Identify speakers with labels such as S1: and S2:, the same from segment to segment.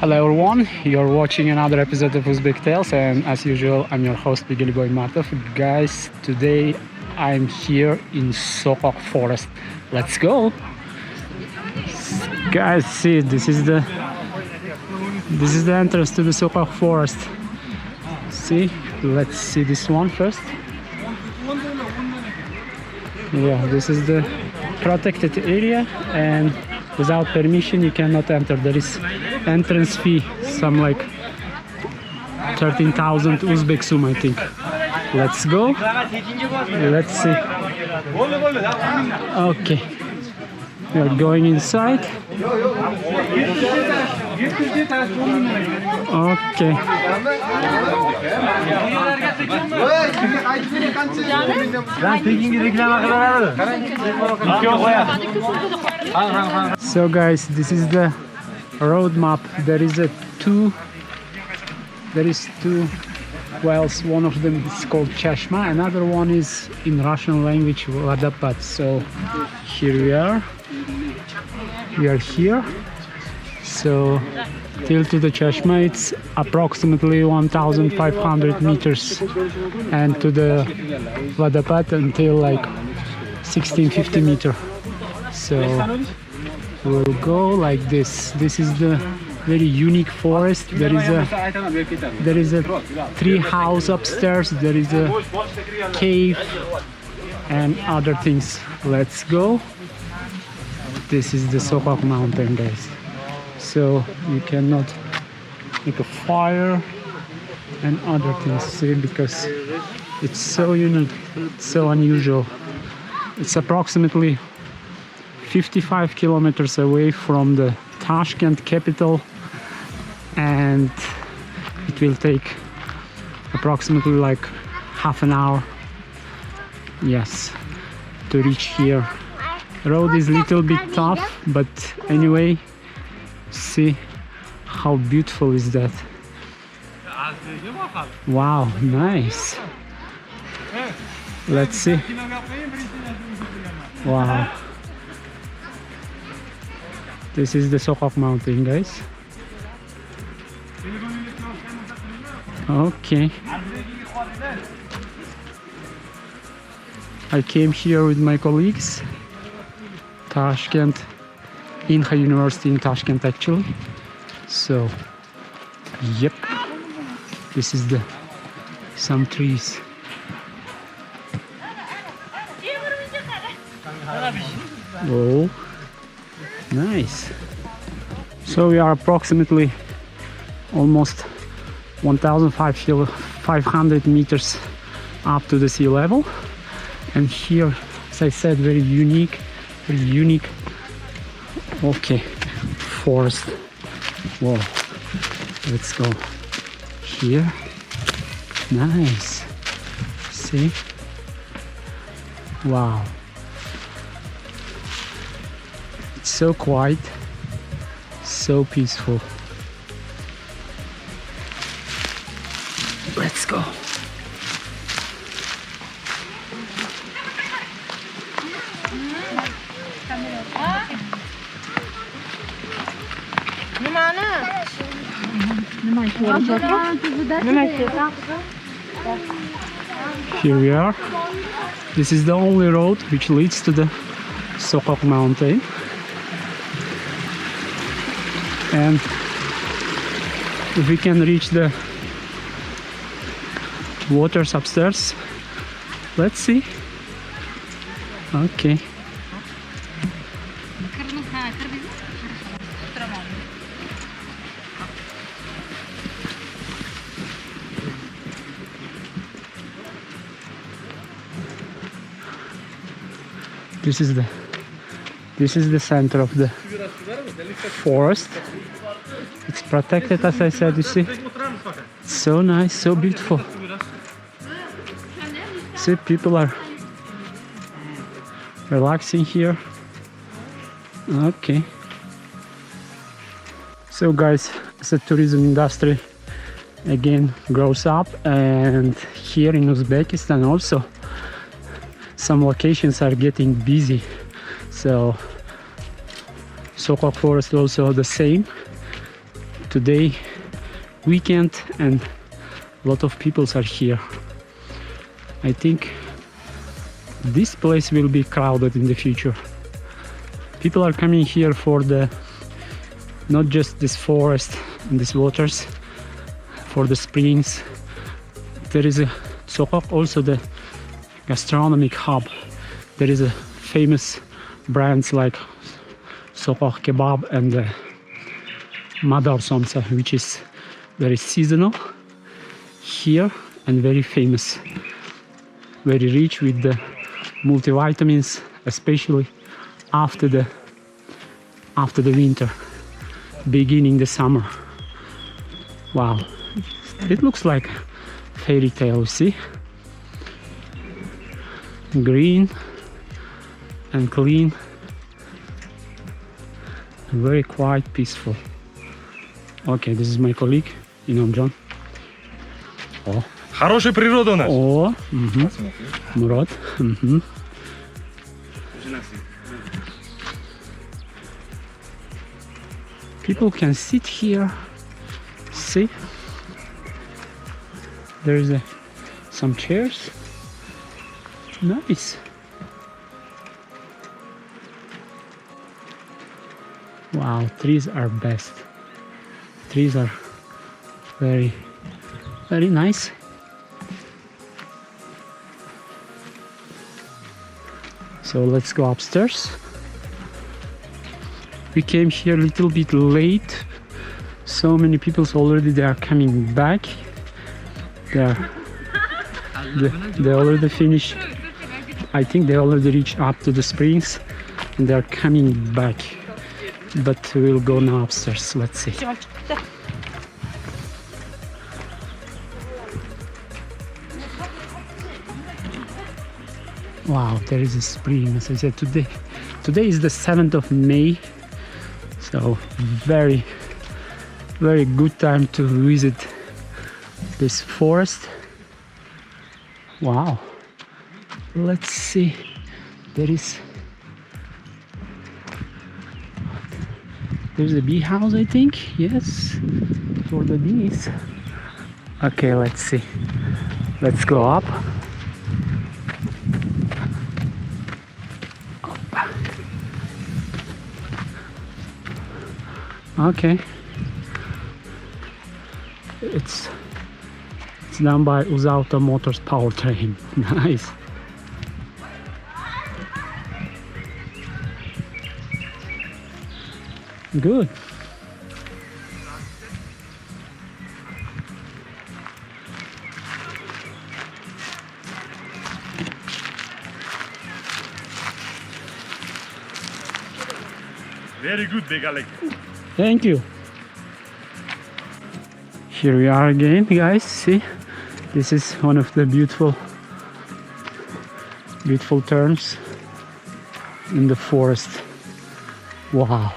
S1: Hello everyone, you're watching another episode of Uzbek Tales, and as usual I'm your host Bigeli Boy Matov. Guys, today I'm here in Sukok forest. Let's go! Guys, see, this is the entrance to the Sukok forest. See, let's see this one first. Yeah, this is the protected area, and without permission you cannot enter. There is entrance fee, some like 13,000 Uzbek sum, I think. Let's go. Let's see. Okay, we are going inside. Okay. So guys, this is the road map. There is two wells. One of them is called Chashma, another one is in Russian language Vodopad. So here we are here. So till to the Chashma it's approximately 1,500 meters, and to the Vodopad until like 1,650 meters. So we'll go like this. This is the very unique forest. There is a tree house upstairs. There is a cave and other things. Let's go. This is the Sukok mountain, guys. So you cannot make a fire and other things, see, because it's so unique, so unusual. It's approximately 55 kilometers away from the Tashkent capital, and it will take approximately like half an hour, yes, to reach here. The road is a little bit tough, but anyway, see how beautiful is that. Wow, nice. Let's see. Wow. This is the Sukok mountain, guys. Okay. I came here with my colleagues. Tashkent, Inha University in Tashkent actually. So, yep. This is some trees. Oh, nice. So we are approximately almost 1,500 meters up to the sea level, and here, as I said, very unique. Okay, forest. Whoa, let's go here. Nice. See? Wow. It's so quiet, so peaceful. Let's go. Here we are. This is the only road which leads to the Sukok mountain, and if we can reach the waters upstairs, let's see. Okay. This is the center of the forest. It's protected, as I said, you see. It's so nice, so beautiful. See, people are relaxing here. Okay. So guys, as the tourism industry again grows up, and here in Uzbekistan also some locations are getting busy. So Sukok forest also the same. today weekend and a lot of people are here. I think this place will be crowded in the future. People are coming here for the not just this forest and these waters, for the springs. There is a Sukok, also the gastronomic hub. There is a famous brands like Sukok kebab and madar somsa, which is very seasonal here and very famous, very rich with the multivitamins, especially after the winter, beginning the summer. Wow, it looks like fairy tale. See, green and clean, very quiet, peaceful. Okay, this is my colleague, John. Oh.
S2: Хорошая природа у нас.
S1: О, Мурат. People can sit here. See, there is some chairs. Nice. Wow, trees are best. Trees are very, very nice. So let's go upstairs. We came here a little bit late. So many people already, they are coming back. They already finished. I think they already reached up to the springs and they are coming back. But we'll go now upstairs. Let's see. Wow, there is a spring, as I said. Today is the 7th of May, so very good time to visit this forest. Wow, let's see. There's a bee house, I think. Yes, for the bees. Okay, let's see. Let's go up. Okay, it's done by Uzauta Motors powertrain. Nice. Good.
S2: Very good, Begalek.
S1: Thank you. Here we are again, guys. See, this is one of the beautiful turns in the forest. Wow.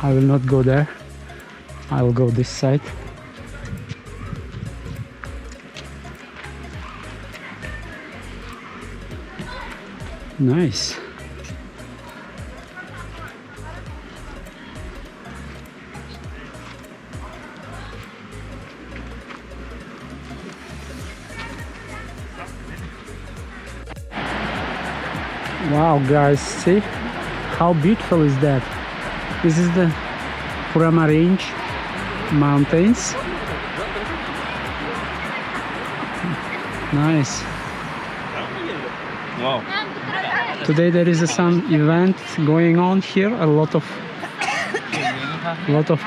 S1: I will not go there. I will go this side. Nice. Wow, guys, see how beautiful is that? This is the Purama Range mountains. Nice.
S2: Wow.
S1: Today there is some event going on here. A lot of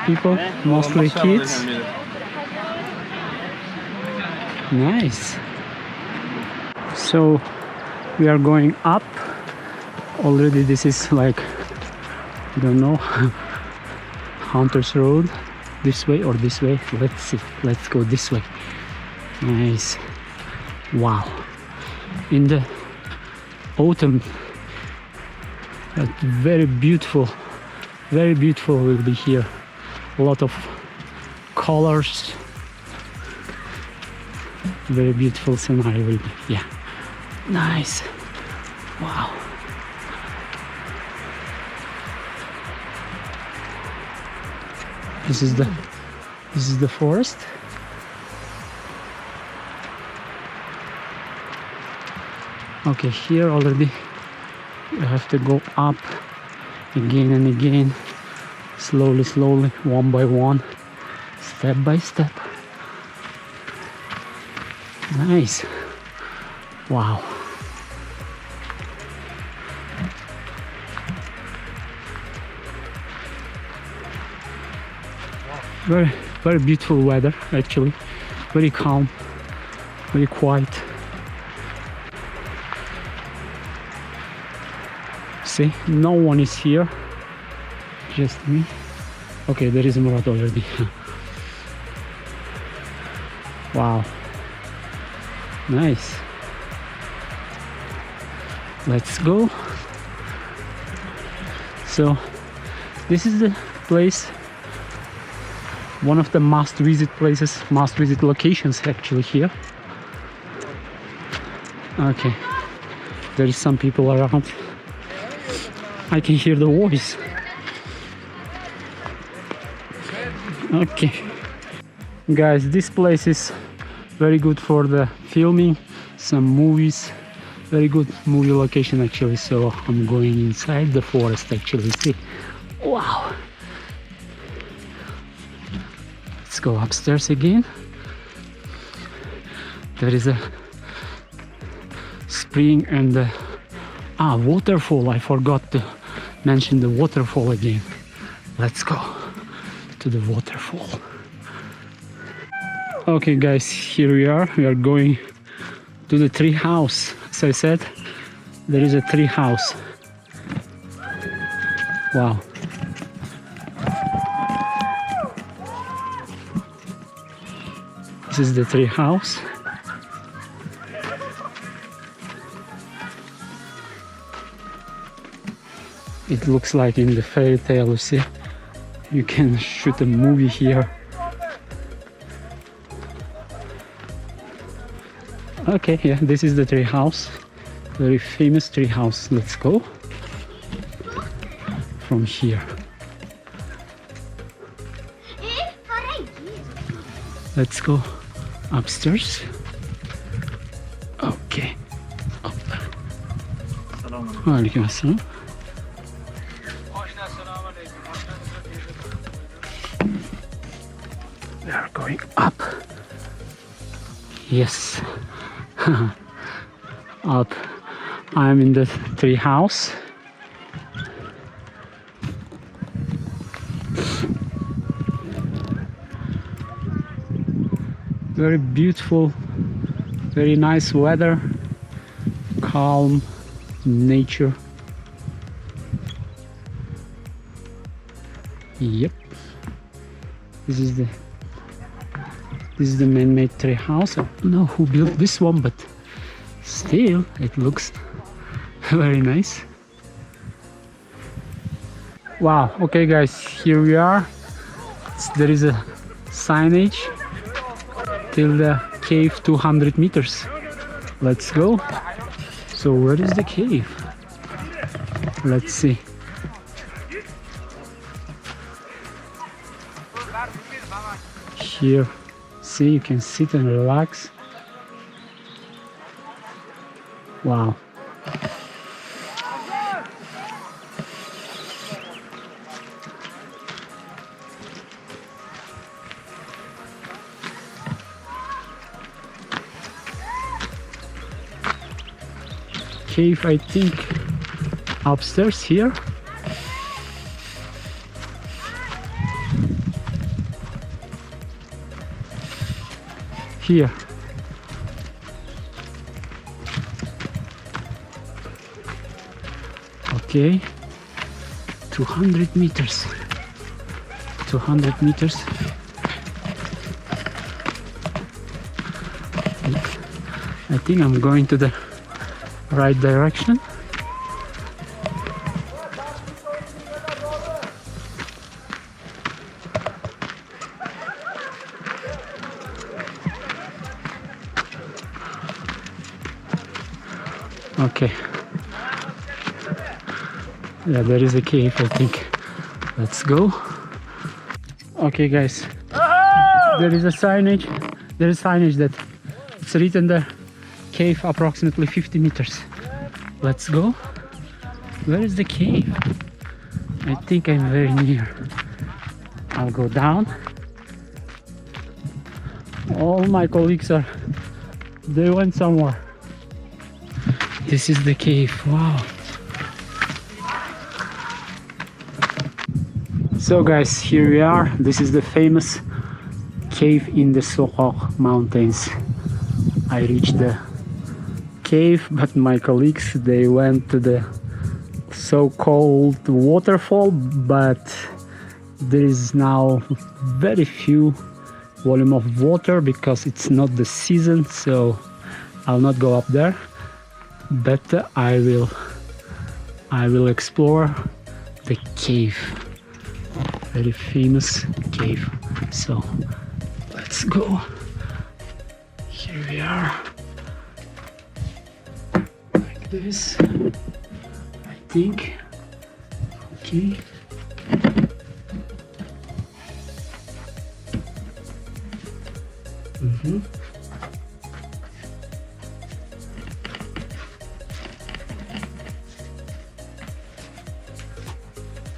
S1: people, mostly kids. Nice. So we are going up. Already this is like, I don't know, Hunter's Road, this way or this way. Let's see. Let's go this way. Nice. Wow. In the autumn, very beautiful will be here. A lot of colors. Very beautiful scenario will be. Yeah. Nice. Wow. This is the forest. Okay, here already you have to go up again and again, slowly, one by one, step by step. Nice. Wow. Very beautiful weather, actually. Very calm, very quiet. See, no one is here, just me. Okay, there is Murat already. Wow, nice. Let's go. So this is the place, one of the must visit places, must visit locations actually here. Okay, there is some people around. I can hear the voice. Okay, guys, this place is very good for the filming some movies. Very good movie location actually. So I'm going inside the forest actually. See, wow. Let's go upstairs again. There is a spring and a waterfall. I forgot to mention the waterfall again. Let's go to the waterfall. Okay guys, here we are going to the tree house. As I said, there is a tree house. Wow. This is the tree house. It looks like in the fairy tale, you see. You can shoot a movie here. Okay, yeah, this is the tree house. Very famous tree house. Let's go from here. Let's go upstairs. Okay. Walaikum assalam. We are going up. Yes. Up. I'm in the tree house. Very beautiful, very nice weather, calm nature. Yep. This is the man-made tree house. I don't know who built this one, but still it looks very nice. Wow. Okay guys, here we are. There is a signage till the cave 200 meters. Let's go. So where is the cave? Let's see. Here, see, you can sit and relax. Wow. Cave, I think, upstairs here. Here. Okay. 200 meters. 200 meters. I think I'm going to the right direction. Okay. Yeah, there is a cave, I think. Let's go. Okay, guys. There is a signage. There is signage that it's written there. Cave approximately 50 meters. Let's go. Where is the cave? I think I'm very near. I'll go down. All my colleagues are, they went somewhere. This is the cave. Wow. So guys, here we are. This is the famous cave in the Sukok mountains. I reached the cave, but my colleagues, they went to the so-called waterfall, but there is now very few volume of water because it's not the season, so I'll not go up there, but I will explore the cave, very famous cave. So let's go. Here we are, like this, I think. Okay.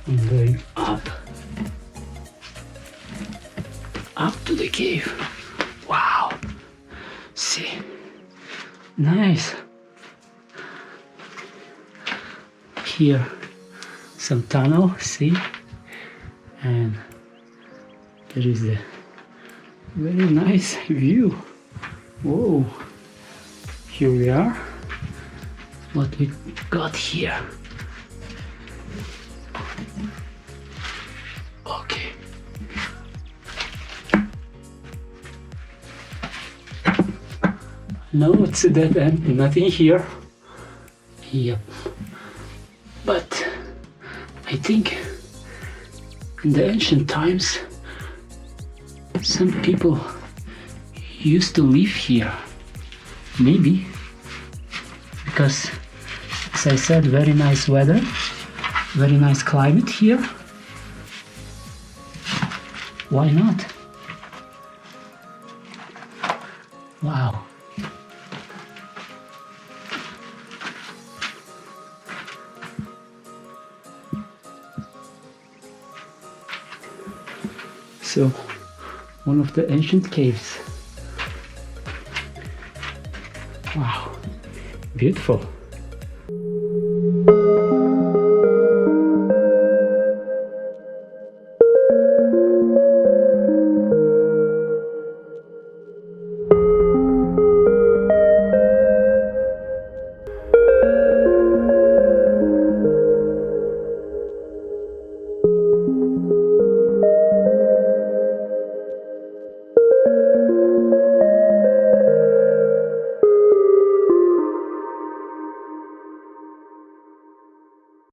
S1: I'm going up to the cave. Wow, see, nice. Here some tunnel, see, and there is a very nice view. Whoa, here we are. What we got here? Okay. No, it's a dead end, nothing here. Yep. But I think in the ancient times some people used to live here. Maybe. Because, as I said, very nice weather, very nice climate here. Why not? Wow. So, one of the ancient caves. Wow, beautiful.